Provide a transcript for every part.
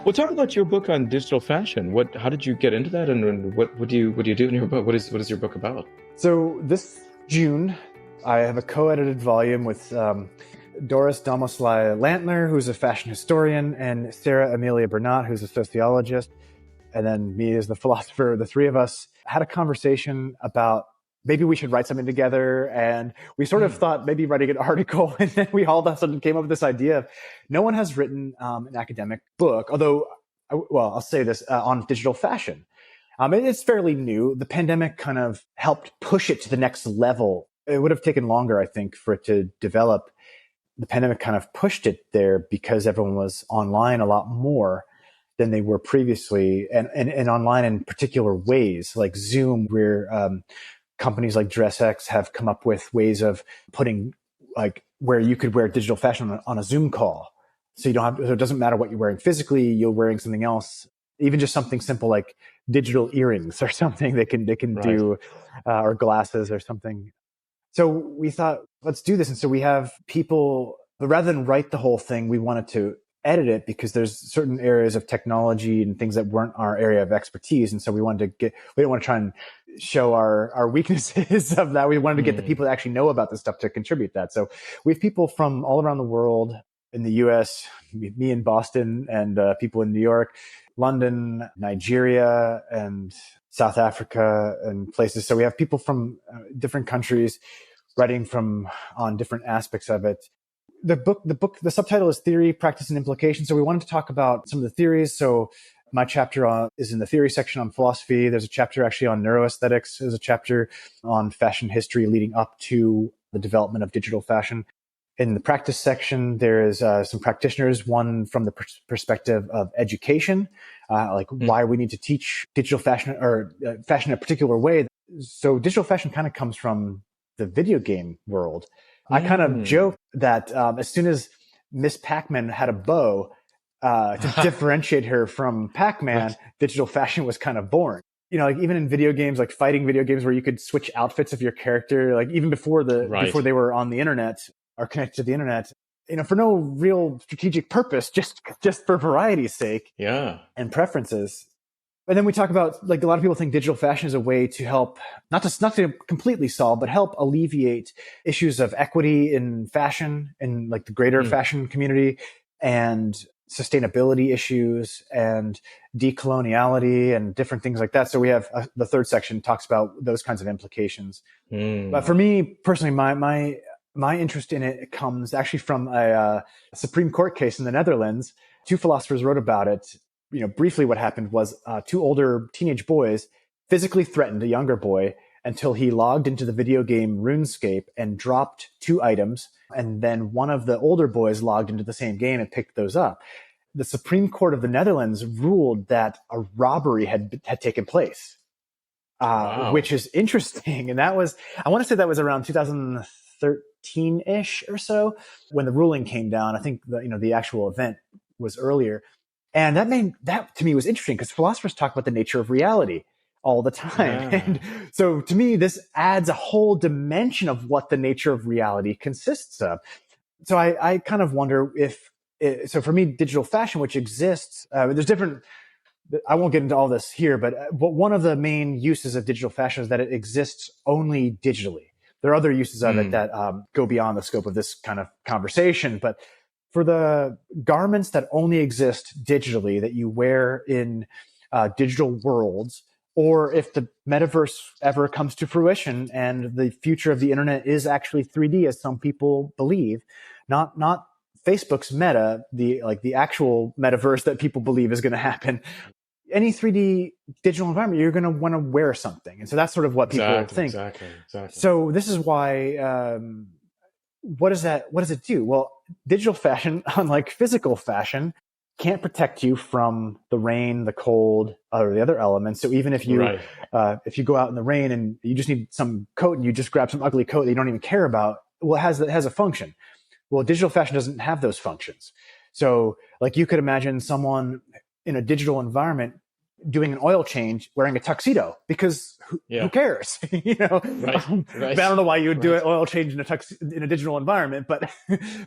Well, talk about your book on digital fashion. How did you get into that, and what do you do in your book? What is your book about? So this June, I have a co-edited volume with Doris Domoslai Lantner, who's a fashion historian, and Sarah Amelia Bernat, who's a sociologist, and then me as the philosopher. The three of us had a conversation about maybe we should write something together. And we sort of thought maybe writing an article, and then we all of a sudden came up with this idea of no one has written an academic book, although, well, I'll say this, on digital fashion. It's fairly new. The pandemic kind of helped push it to the next level. It would have taken longer, I think, for it to develop. The pandemic kind of pushed it there because everyone was online a lot more than they were previously, and online in particular ways, like Zoom, where companies like DressX have come up with ways of putting, like, where you could wear digital fashion on a Zoom call. So so it doesn't matter what you're wearing physically, you're wearing something else, even just something simple like digital earrings or something they can right. do, or glasses or something. So we thought, let's do this. And so we have people, but rather than write the whole thing, we wanted to edit it because there's certain areas of technology and things that weren't our area of expertise. And so we didn't want to try and show our weaknesses of that. We wanted to get the people that actually know about this stuff to contribute that. So we have people from all around the world, in the US, me in Boston, and people in New York, London, Nigeria, and South Africa, and places. So we have people from different countries writing on different aspects of it. The subtitle is Theory, Practice, and Implication. So we wanted to talk about some of the theories. So my chapter is in the theory section on philosophy. There's a chapter actually on neuroaesthetics. There's a chapter on fashion history leading up to the development of digital fashion. In the practice section, there is some practitioners, one from the perspective of education, why we need to teach digital fashion or fashion in a particular way. So digital fashion kind of comes from the video game world. I kind of joke that as soon as Miss Pac-Man had a bow to differentiate her from Pac-Man, digital fashion was kind of born. You know, like even in video games, like fighting video games where you could switch outfits of your character, like even before before they were on the internet or connected to the internet, you know, for no real strategic purpose, just for variety's sake. Yeah. And preferences. And then we talk about, like, a lot of people think digital fashion is a way to help, not to completely solve, but help alleviate issues of equity in fashion and like the greater fashion community, and sustainability issues and decoloniality and different things like that. So we have the third section talks about those kinds of implications. But for me personally, my interest in it comes actually from a Supreme Court case in the Netherlands. Two philosophers wrote about it. You know, briefly what happened was two older teenage boys physically threatened a younger boy until he logged into the video game RuneScape and dropped two items. And then one of the older boys logged into the same game and picked those up. The Supreme Court of the Netherlands ruled that a robbery had taken place, which is interesting. And that was, I want to say that was around 2013-ish or so when the ruling came down. I think the actual event was earlier. And that to me was interesting because philosophers talk about the nature of reality all the time. Yeah. And so to me, this adds a whole dimension of what the nature of reality consists of. So I kind of wonder so for me, digital fashion, which exists, there's different, I won't get into all this here, but one of the main uses of digital fashion is that it exists only digitally. There are other uses of it that go beyond the scope of this kind of conversation, but for the garments that only exist digitally, that you wear in digital worlds, or if the metaverse ever comes to fruition and the future of the internet is actually 3D, as some people believe, not Facebook's Meta, the actual metaverse that people believe is going to happen. Any 3D digital environment, you're going to want to wear something. And so that's sort of what people think. Exactly. So this is why, what does it do? Well, digital fashion, unlike physical fashion, can't protect you from the rain, the cold, or the other elements. So even if you if you go out in the rain and you just need some coat and you just grab some ugly coat that you don't even care about, well, it has a function. Well, digital fashion doesn't have those functions. So like you could imagine someone in a digital environment doing an oil change wearing a tuxedo, because who cares? Right. I don't know why you would do an oil change in a digital environment, but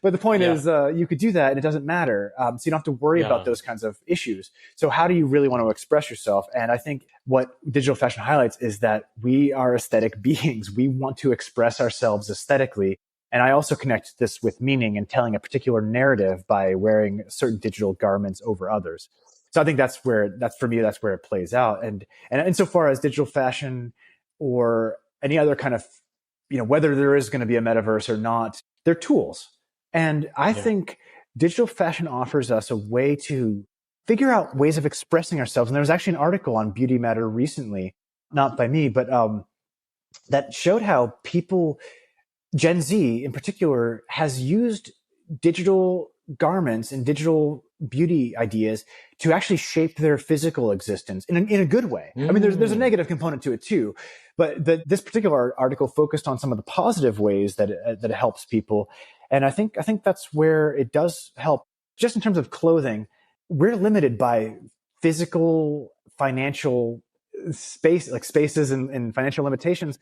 the point is, you could do that and it doesn't matter. So you don't have to worry about those kinds of issues. So how do you really want to express yourself? And I think what digital fashion highlights is that we are aesthetic beings. We want to express ourselves aesthetically. And I also connect this with meaning and telling a particular narrative by wearing certain digital garments over others. So I think that's where it plays out. And insofar as digital fashion or any other kind of, whether there is going to be a metaverse or not, they're tools. And I think digital fashion offers us a way to figure out ways of expressing ourselves. And there was actually an article on Beauty Matter recently, not by me, but that showed how people, Gen Z in particular, has used digital garments and digital beauty ideas to actually shape their physical existence in a good way. I mean, there's a negative component to it too, but this particular article focused on some of the positive ways that it helps people. And I think that's where it does help. Just in terms of clothing, we're limited by physical, financial spaces and financial limitations.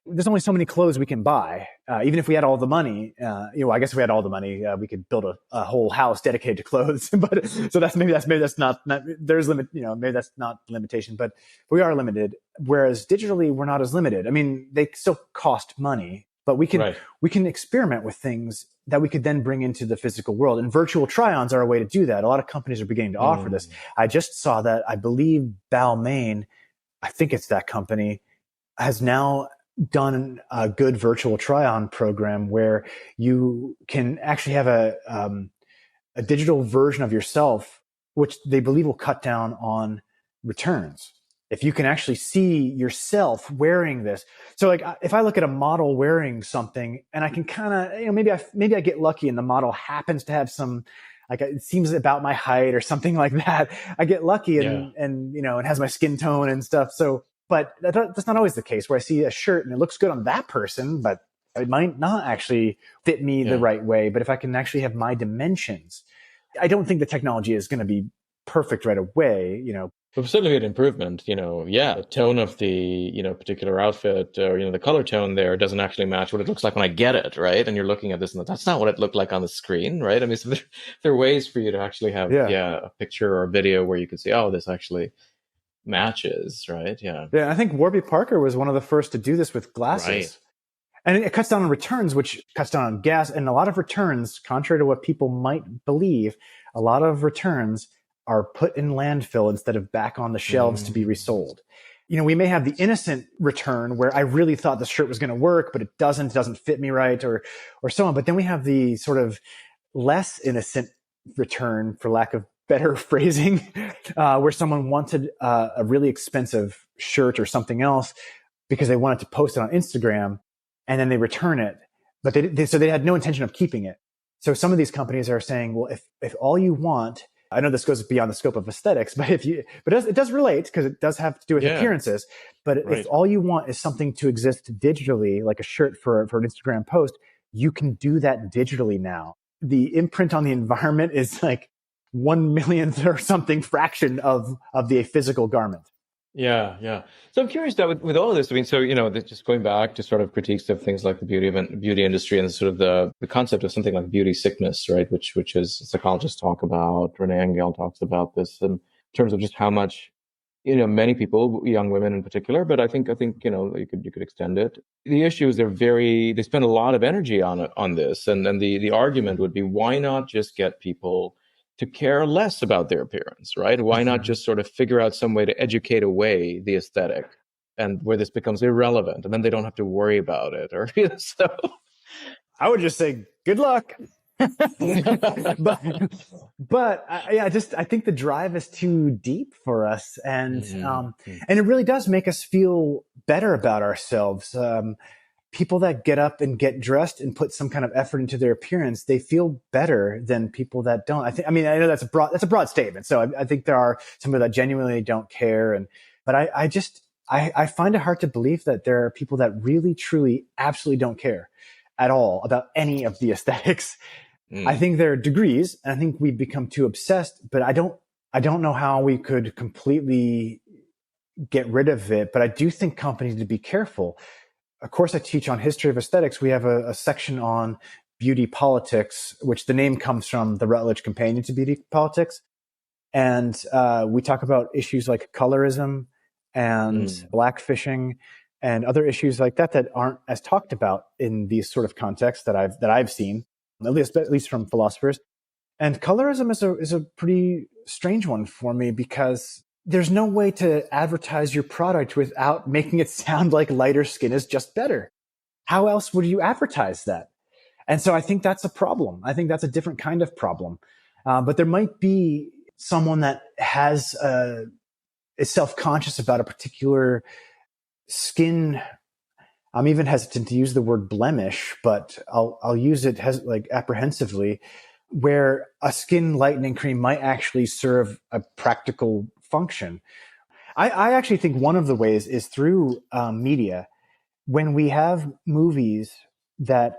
There's only so many clothes we can buy. Even if we had all the money, I guess if we had all the money, we could build a whole house dedicated to clothes. But so maybe that's not there's limit. Maybe that's not limitation, but we are limited. Whereas digitally, we're not as limited. I mean, they still cost money, but we can experiment with things that we could then bring into the physical world. And virtual try-ons are a way to do that. A lot of companies are beginning to offer this. I just saw that. I believe Balmain, I think it's that company, has now done a good virtual try-on program where you can actually have a digital version of yourself, which they believe will cut down on returns. If you can actually see yourself wearing this. So like if I look at a model wearing something and I can kind of, maybe I get lucky and the model happens to have some, like it seems about my height or something like that. I get lucky and it has my skin tone and stuff. So, but that's not always the case, where I see a shirt and it looks good on that person, but it might not actually fit me the right way. But if I can actually have my dimensions, I don't think the technology is going to be perfect right away, But certainly an improvement, the tone of the, particular outfit or, the color tone there doesn't actually match what it looks like when I get it, right? And you're looking at this and that's not what it looked like on the screen, right? I mean, so there are ways for you to actually have, a picture or a video where you can see, oh, this actually matches, right? Yeah. I think Warby Parker was one of the first to do this with glasses. Right. And it cuts down on returns, which cuts down on gas. And a lot of returns, contrary to what people might believe, a lot of returns are put in landfill instead of back on the shelves to be resold. We may have the innocent return where I really thought the shirt was going to work, but it doesn't fit me right or so on. But then we have the sort of less innocent return, for lack of better phrasing, where someone wanted a really expensive shirt or something else because they wanted to post it on Instagram, and then they return it, but they had no intention of keeping it. So some of these companies are saying, well, if all you want, I know this goes beyond the scope of aesthetics, but it does relate because it does have to do with appearances. But if all you want is something to exist digitally, like a shirt for an Instagram post, you can do that digitally now. The imprint on the environment is like 1/1,000,000th or something fraction of the physical garment. Yeah. So I'm curious that with all of this, I mean, so, just going back to sort of critiques of things like the beauty industry and sort of the concept of something like beauty sickness, right? Which is psychologists talk about, Renee Engel talks about this in terms of just how much, many people, young women in particular, but I think, you could extend it. The issue is they spend a lot of energy on this. And then the argument would be, why not just get people to care less about their appearance, right? Why not just sort of figure out some way to educate away the aesthetic and where this becomes irrelevant, and then they don't have to worry about it? Or so I would just say, good luck. but I think the drive is too deep for us, and it really does make us feel better about ourselves. People that get up and get dressed and put some kind of effort into their appearance, they feel better than people that don't. I know that's a broad statement. So I think there are some people that genuinely don't care. But I find it hard to believe that there are people that really, truly, absolutely don't care at all about any of the aesthetics. I think there are degrees, and I think we've become too obsessed, but I don't know how we could completely get rid of it, but I do think companies need to be careful. Of course, I teach on history of aesthetics. We have a section on beauty politics, which the name comes from the Routledge Companion to Beauty Politics. And we talk about issues like colorism and blackfishing and other issues like that that aren't as talked about in these sort of contexts that I've seen, at least from philosophers. And colorism is a pretty strange one for me because there's no way to advertise your product without making it sound like lighter skin is just better. How else would you advertise that? And so I think that's a problem. I think that's a different kind of problem. But there might be someone that is self-conscious about a particular skin. I'm even hesitant to use the word blemish, but I'll use it apprehensively, where a skin lightening cream might actually serve a practical function. I actually think one of the ways is through media. When we have movies that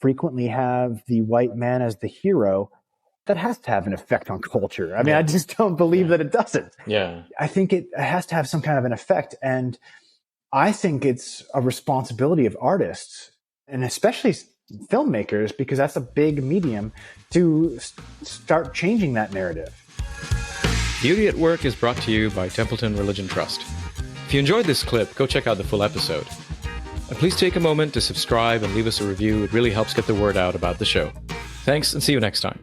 frequently have the white man as the hero, that has to have an effect on culture. I mean, I just don't believe that it doesn't. Yeah. I think it has to have some kind of an effect. And I think it's a responsibility of artists, and especially filmmakers, because that's a big medium, to start changing that narrative. Beauty at Work is brought to you by Templeton Religion Trust. If you enjoyed this clip, go check out the full episode. And please take a moment to subscribe and leave us a review. It really helps get the word out about the show. Thanks, and see you next time.